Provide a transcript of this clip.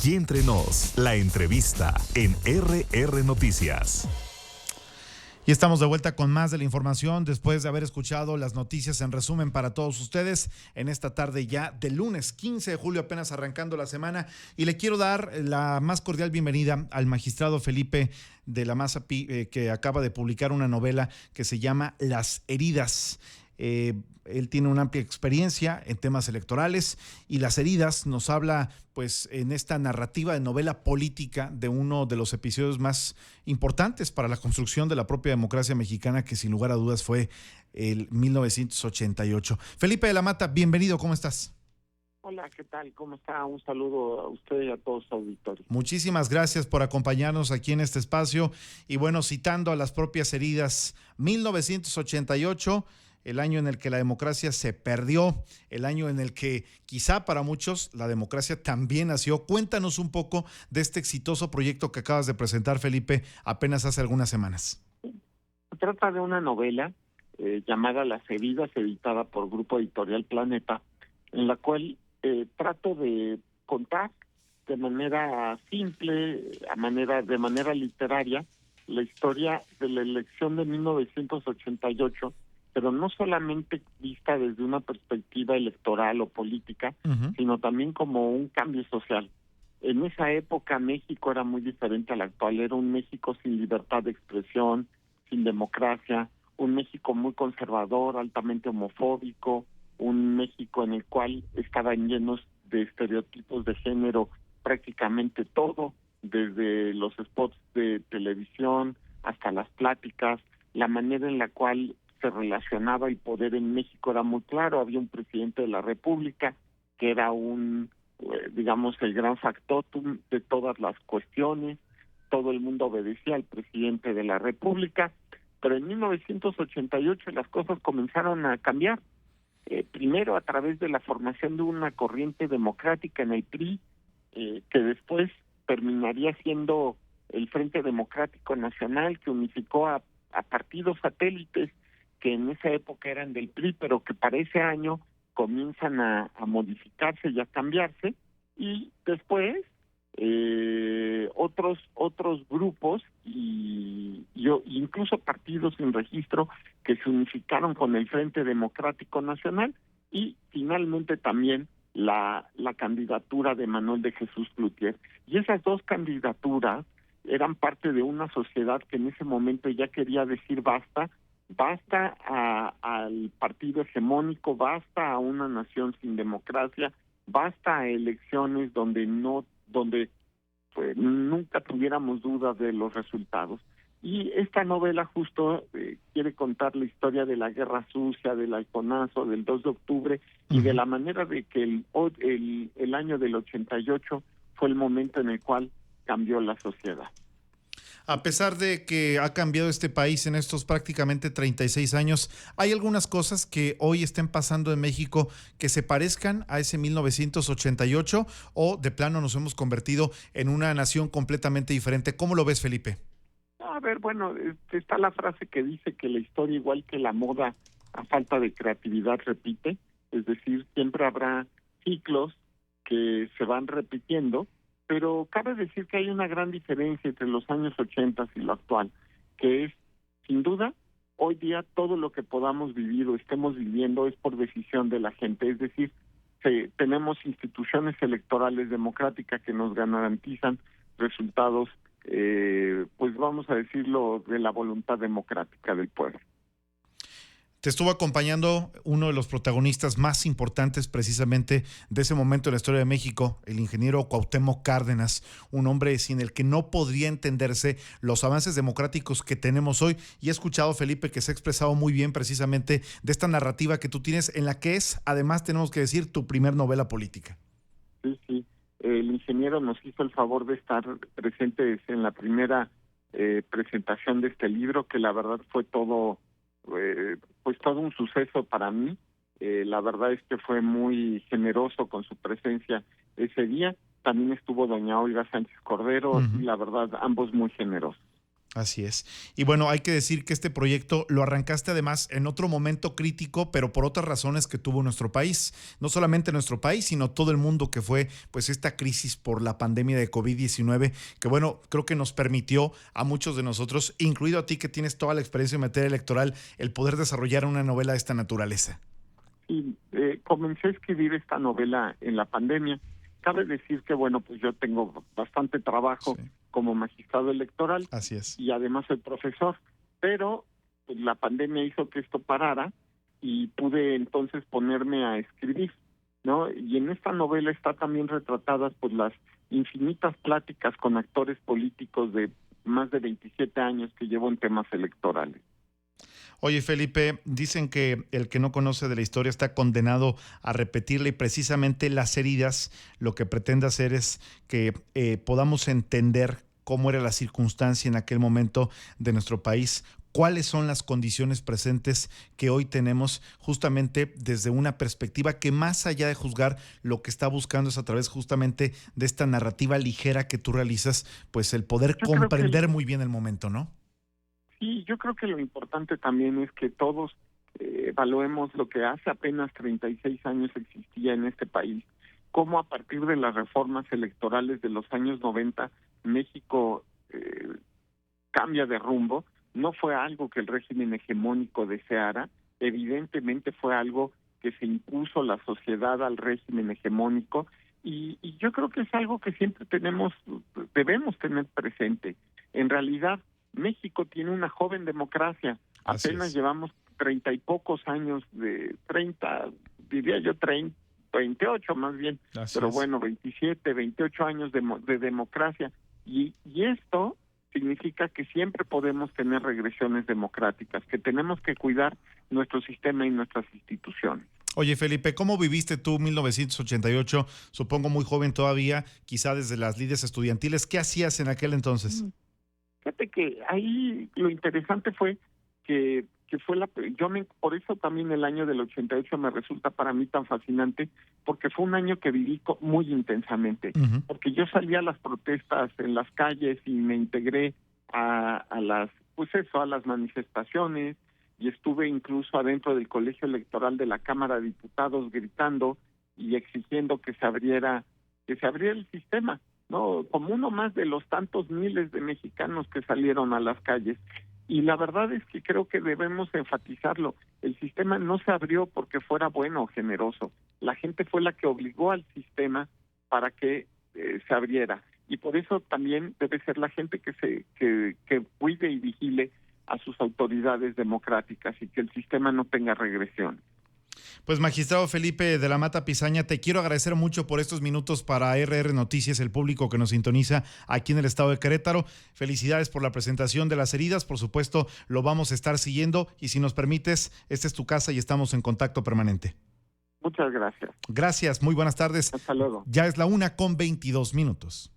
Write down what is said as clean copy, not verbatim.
Aquí entre nos, la entrevista en RR Noticias. Y estamos de vuelta con más de la información después de haber escuchado las noticias en resumen para todos ustedes en esta tarde ya de lunes 15 de julio, apenas arrancando la semana. Y le quiero dar la más cordial bienvenida al magistrado Felipe de la Maza Pi, que acaba de publicar una novela que se llama Las heridas. Él tiene una amplia experiencia en temas electorales y Las heridas nos habla, pues, en esta narrativa de novela política de uno de los episodios más importantes para la construcción de la propia democracia mexicana, que sin lugar a dudas fue el 1988. Felipe de la Mata, bienvenido, ¿cómo estás? Hola, ¿qué tal? ¿Cómo está? Un saludo a usted y a todos los auditores. Muchísimas gracias por acompañarnos aquí en este espacio. Y bueno, citando a las propias heridas, 1988, el año en el que la democracia se perdió, el año en el que quizá para muchos la democracia también nació. Cuéntanos un poco de este exitoso proyecto que acabas de presentar, Felipe, apenas hace algunas semanas. Se trata de una novela llamada Las heridas, editada por Grupo Editorial Planeta, en la cual trato de contar de manera simple, de manera literaria, la historia de la elección de 1988, pero no solamente vista desde una perspectiva electoral o política, sino también como un cambio social. En esa época México era muy diferente al actual, era un México sin libertad de expresión, sin democracia, un México muy conservador, altamente homofóbico, un México en el cual estaban llenos de estereotipos de género prácticamente todo, desde los spots de televisión hasta las pláticas, la manera en la cual se relacionaba el poder en México era muy claro. Había un presidente de la República que era digamos, el gran factotum de todas las cuestiones. Todo el mundo obedecía al presidente de la República, pero en 1988 las cosas comenzaron a cambiar. Primero a través de la formación de una corriente democrática en el PRI, que después terminaría siendo el Frente Democrático Nacional, que unificó a partidos satélites que en esa época eran del PRI, pero que para ese año comienzan a modificarse y a cambiarse, y después otros grupos y incluso partidos sin registro que se unificaron con el Frente Democrático Nacional, y finalmente también la candidatura de Manuel de Jesús Cloutier. Y esas dos candidaturas eran parte de una sociedad que en ese momento ya quería decir basta al partido hegemónico, basta a una nación sin democracia, basta a elecciones donde pues, nunca tuviéramos dudas de los resultados. Y esta novela justo quiere contar la historia de la guerra sucia, del halconazo, del 2 de octubre, y de la manera de que el año del 88 fue el momento en el cual cambió la sociedad. A pesar de que ha cambiado este país en estos prácticamente 36 años, ¿hay algunas cosas que hoy estén pasando en México que se parezcan a ese 1988 o de plano nos hemos convertido en una nación completamente diferente? ¿Cómo lo ves, Felipe? A ver, bueno, está la frase que dice que la historia, igual que la moda, a falta de creatividad repite, es decir, siempre habrá ciclos que se van repitiendo, pero cabe decir que hay una gran diferencia entre los años 80 y lo actual, que es, sin duda, hoy día todo lo que podamos vivir o estemos viviendo es por decisión de la gente, es decir, tenemos instituciones electorales democráticas que nos garantizan resultados, pues vamos a decirlo, de la voluntad democrática del pueblo. Te estuvo acompañando uno de los protagonistas más importantes precisamente de ese momento en la historia de México, el ingeniero Cuauhtémoc Cárdenas, un hombre sin el que no podría entenderse los avances democráticos que tenemos hoy. Y he escuchado, Felipe, que se ha expresado muy bien precisamente de esta narrativa que tú tienes, en la que es, además tenemos que decir, tu primer novela política. Sí. El ingeniero nos hizo el favor de estar presentes en la primera presentación de este libro, que la verdad fue todo un suceso para mí. La verdad es que fue muy generoso con su presencia ese día. También estuvo doña Olga Sánchez Cordero, y la verdad, ambos muy generosos. Así es. Y bueno, hay que decir que este proyecto lo arrancaste además en otro momento crítico, pero por otras razones que tuvo nuestro país. No solamente nuestro país, sino todo el mundo, que fue pues esta crisis por la pandemia de COVID-19, que bueno, creo que nos permitió a muchos de nosotros, incluido a ti que tienes toda la experiencia en materia electoral, el poder desarrollar una novela de esta naturaleza. Y comencé a escribir esta novela en la pandemia. Cabe decir que, bueno, pues yo tengo bastante trabajo como magistrado electoral. Así es. Y además soy profesor, pero pues, la pandemia hizo que esto parara y pude entonces ponerme a escribir, ¿no? Y en esta novela está también retratadas pues las infinitas pláticas con actores políticos de más de 27 años que llevo en temas electorales. Oye, Felipe, dicen que el que no conoce de la historia está condenado a repetirla, y precisamente Las heridas lo que pretende hacer es que podamos entender cómo era la circunstancia en aquel momento de nuestro país, cuáles son las condiciones presentes que hoy tenemos, justamente desde una perspectiva que, más allá de juzgar, lo que está buscando es, a través justamente de esta narrativa ligera que tú realizas, pues el poder comprender muy bien el momento, ¿no? Sí, yo creo que lo importante también es que todos evaluemos lo que hace apenas 36 años existía en este país, cómo a partir de las reformas electorales de los años 90 México cambia de rumbo. No fue algo que el régimen hegemónico deseara, evidentemente fue algo que se impuso la sociedad al régimen hegemónico, y yo creo que es algo que siempre debemos tener presente. En realidad, México tiene una joven democracia. Apenas llevamos 30 y pocos años, de 30, diría yo 30, 28 más bien, pero bueno, 27, 28 años de democracia. Y esto significa que siempre podemos tener regresiones democráticas, que tenemos que cuidar nuestro sistema y nuestras instituciones. Oye, Felipe, ¿cómo viviste tú 1988? Supongo muy joven todavía, quizá desde las lides estudiantiles. ¿Qué hacías en aquel entonces? Fíjate que ahí lo interesante fue que fue por eso también el año del 88 me resulta para mí tan fascinante, porque fue un año que viví muy intensamente, porque yo salí a las protestas en las calles y me integré a las manifestaciones, y estuve incluso adentro del colegio electoral de la Cámara de Diputados gritando y exigiendo que se abriera el sistema, ¿no? Como uno más de los tantos miles de mexicanos que salieron a las calles. Y la verdad es que creo que debemos enfatizarlo. El sistema no se abrió porque fuera bueno o generoso. La gente fue la que obligó al sistema para que se abriera. Y por eso también debe ser la gente que cuide y vigile a sus autoridades democráticas y que el sistema no tenga regresión. Pues, magistrado Felipe de la Mata Pizaña, te quiero agradecer mucho por estos minutos para RR Noticias, el público que nos sintoniza aquí en el estado de Querétaro. Felicidades por la presentación de Las heridas, por supuesto lo vamos a estar siguiendo, y si nos permites, esta es tu casa y estamos en contacto permanente. Muchas gracias. Gracias, muy buenas tardes. Hasta luego. Ya es la 1:22 minutos.